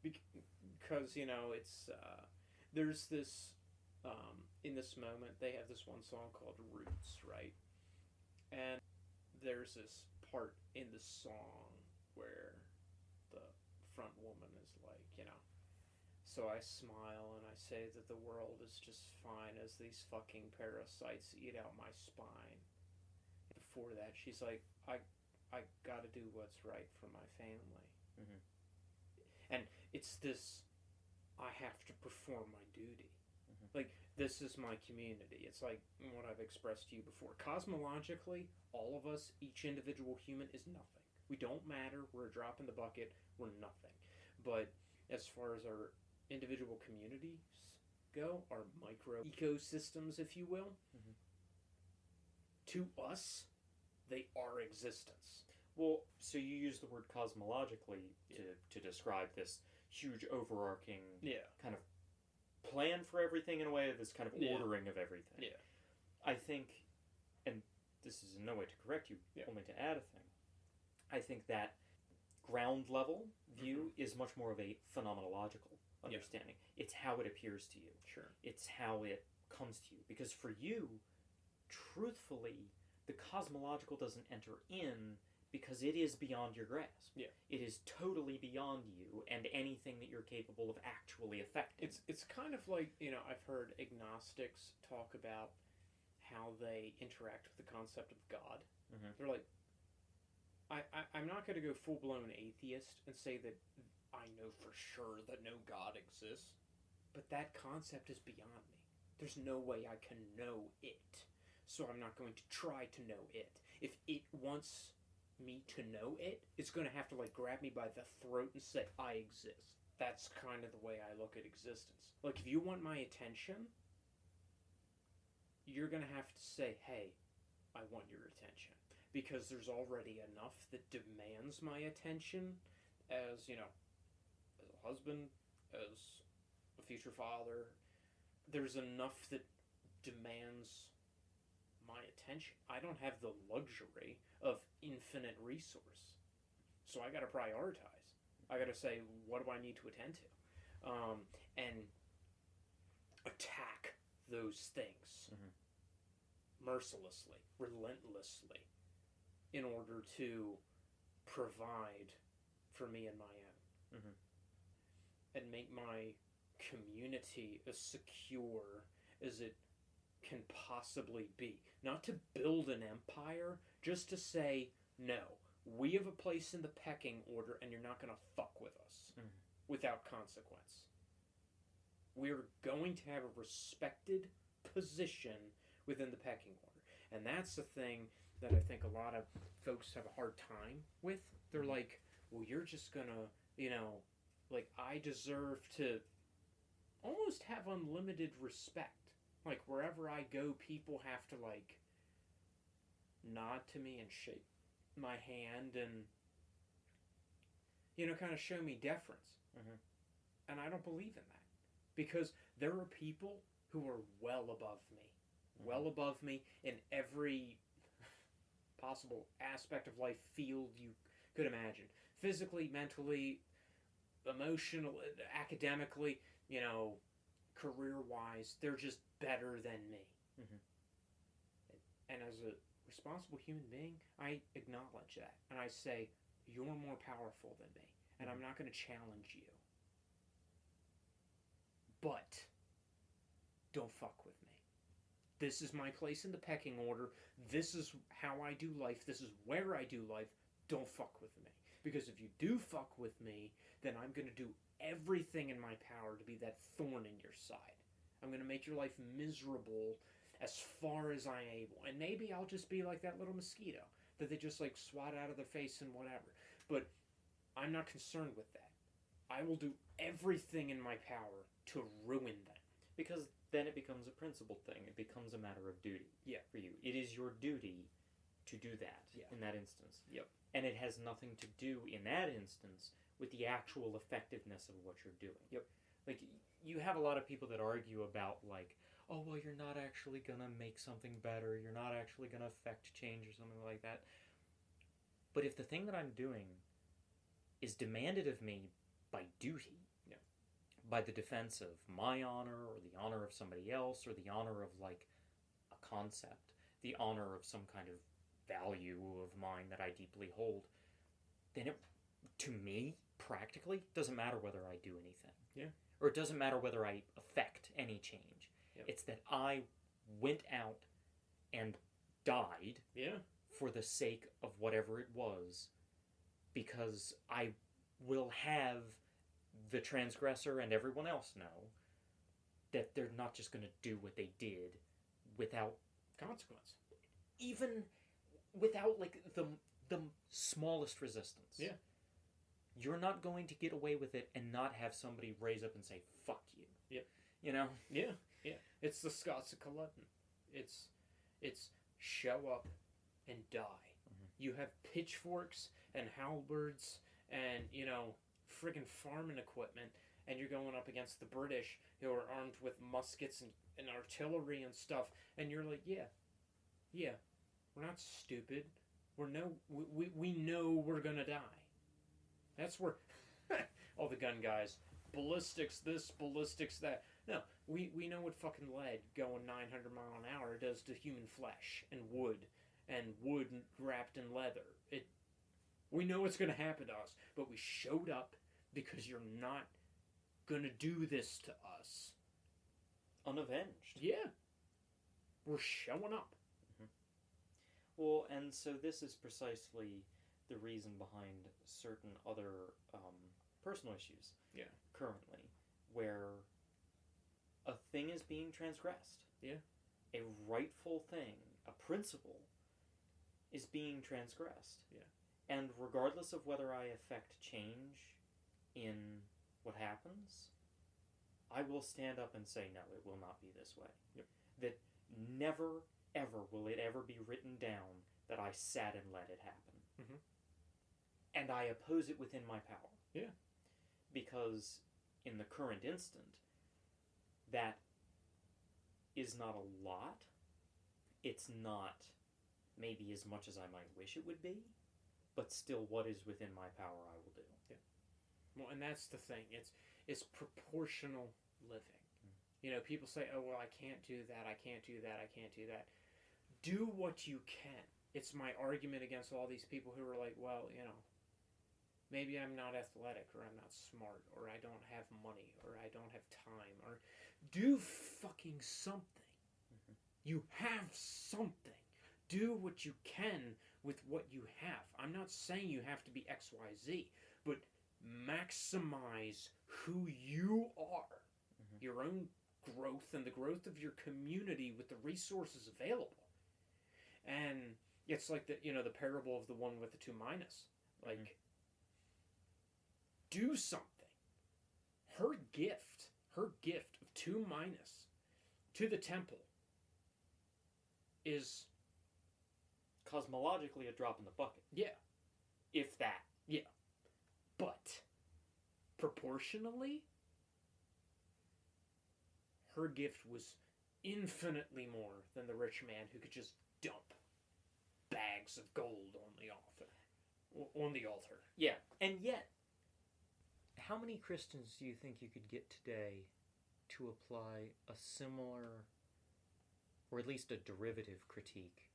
Because, it's, there's this, in this moment, they have this one song called Roots, right? And there's this part in the song where the front woman is like, so I smile and I say that the world is just fine as these fucking parasites eat out my spine. Before that, she's like, I gotta do what's right for my family. And it's this, I have to perform my duty. Like, this is my community. It's like what I've expressed to you before. Cosmologically, all of us, each individual human, is nothing. We don't matter. We're a drop in the bucket. We're nothing. But as far as our individual communities go, our micro ecosystems, if you will, to us, they are existence. Well, so you use the word cosmologically to describe this huge overarching kind of plan for everything in a way, this kind of ordering of everything. Yeah. I think, and this is in no way to correct you, only to add a thing, I think that ground level view is much more of a phenomenological understanding. It's how it appears to you. Sure. It's how it comes to you. Because for you, truthfully, the cosmological doesn't enter in because it is beyond your grasp. Yeah. It is totally beyond you and anything that you're capable of actually affecting. It's kind of like, I've heard agnostics talk about how they interact with the concept of God. They're like, I'm not going to go full-blown atheist and say that I know for sure that no God exists, but that concept is beyond me. There's no way I can know it, so I'm not going to try to know it. If it wants me to know it, it's going to have to grab me by the throat and say, I exist. That's kind of the way I look at existence. Like, if you want my attention, you're going to have to say, hey, I want your attention. Because there's already enough that demands my attention as, as a husband, as a future father. There's enough that demands my attention. I don't have the luxury of infinite resource. So I got to prioritize. I got to say, what do I need to attend to? And attack those things mercilessly, relentlessly, in order to provide for me and my own. And make my community as secure as it can possibly be. Not to build an empire, just to say, no, we have a place in the pecking order and you're not going to fuck with us without consequence. We're going to have a respected position within the pecking order. And that's the thing that I think a lot of folks have a hard time with. They're like, well, you're just going to, I deserve to almost have unlimited respect. Like, wherever I go, people have to, nod to me and shake my hand and, kind of show me deference. And I don't believe in that. Because there are people who are well above me. Well above me in every possible aspect of life, field you could imagine. Physically, mentally, emotional, academically, career-wise, they're just better than me. And as a responsible human being, I acknowledge that. And I say, you're more powerful than me. And I'm not going to challenge you. But don't fuck with me. This is my place in the pecking order. This is how I do life. This is where I do life. Don't fuck with me. Because if you do fuck with me, then I'm going to do everything in my power to be that thorn in your side. I'm going to make your life miserable as far as I'm able. And maybe I'll just be like that little mosquito that they just swat out of their face and whatever. But I'm not concerned with that. I will do everything in my power to ruin them. Because then it becomes a principled thing. It becomes a matter of duty for you. It is your duty to do that in that instance. And it has nothing to do in that instance with the actual effectiveness of what you're doing. Like, you have a lot of people that argue about, oh, well, you're not actually going to make something better. You're not actually going to affect change or something like that. But if the thing that I'm doing is demanded of me by duty, by the defense of my honor or the honor of somebody else or the honor of, a concept, the honor of some kind of value of mine that I deeply hold, then it, to me, practically, doesn't matter whether I do anything. Or it doesn't matter whether I affect any change. It's that I went out and died for the sake of whatever it was, because I will have the transgressor and everyone else know that they're not just going to do what they did without consequence. Even without, the smallest resistance. you're not going to get away with it and not have somebody raise up and say, fuck you. Yep. You know? Yeah. It's the Scots of Culloden. It's show up and die. Mm-hmm. You have pitchforks and halberds and, friggin' farming equipment, and you're going up against the British who are armed with muskets and artillery and stuff, and you're like, yeah, we're not stupid. We know we're gonna die. That's where all the gun guys, ballistics this, ballistics that. No, we know what fucking lead going 900 mile an hour does to human flesh and wood wrapped in leather. We know it's gonna happen to us, but we showed up because you're not gonna do this to us. Unavenged. Yeah. We're showing up. Mm-hmm. Well, and so this is precisely the reason behind certain other personal issues. Yeah. Currently, where a thing is being transgressed. Yeah. A rightful thing, a principle, is being transgressed. Yeah. And regardless of whether I affect change in what happens, I will stand up and say, no, it will not be this way. Yep. That never, ever will it ever be written down that I sat and let it happen. Mm-hmm. And I oppose it within my power. Yeah. Because in the current instant, that is not a lot. It's not maybe as much as I might wish it would be, but still what is within my power I will do. Yeah. Well, and that's the thing. It's proportional living. People say, oh, well, I can't do that, I can't do that, I can't do that. Do what you can. It's my argument against all these people who are like, well, maybe I'm not athletic, or I'm not smart, or I don't have money, or I don't have time, or do fucking something. Mm-hmm. You have something. Do what you can with what you have. I'm not saying you have to be XYZ, but maximize who you are, mm-hmm. your own growth and the growth of your community with the resources available. And it's like the parable of the one with the 2 minas. Like, mm-hmm. do something. Her gift of 2 minas to the temple is cosmologically a drop in the bucket. Yeah. If that. Yeah. But proportionally, her gift was infinitely more than the rich man who could just dump bags of gold on the altar. Yeah. And yet, how many Christians do you think you could get today to apply a similar, or at least a derivative critique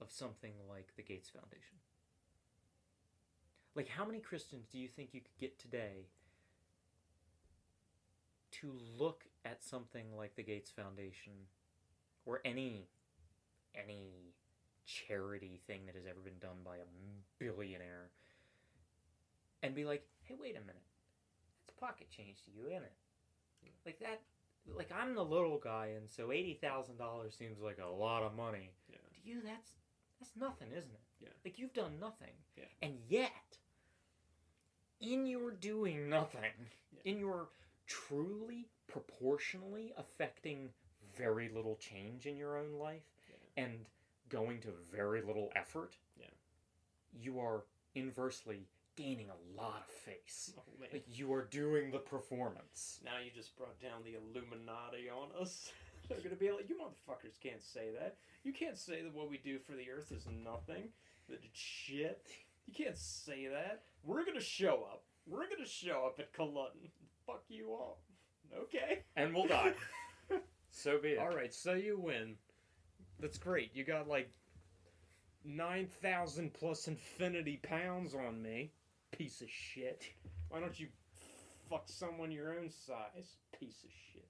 of something like the Gates Foundation? Like, how many Christians do you think you could get today to look at something like the Gates Foundation, or any charity thing that has ever been done by a billionaire, and be like, hey, wait a minute, that's pocket change to you, isn't it? Like that, like I'm the little guy, and so $80,000 seems like a lot of money. Yeah. To you, that's nothing, isn't it? Yeah. Like, you've done nothing. Yeah. And yet, in your doing nothing, in your truly, proportionally affecting very little change in your own life, and going to very little effort, you are inversely gaining a lot of face. Oh, man. Like, you are doing the performance. Now you just brought down the Illuminati on us. They're going to be like, you motherfuckers can't say that. You can't say that what we do for the earth is nothing. That it's shit. You can't say that. We're going to show up. We're going to show up at Culloden. Fuck you all. Okay. And we'll die. So be it. Alright, so you win. That's great. You got like 9,000 plus infinity pounds on me. Piece of shit. Why don't you fuck someone your own size? Piece of shit.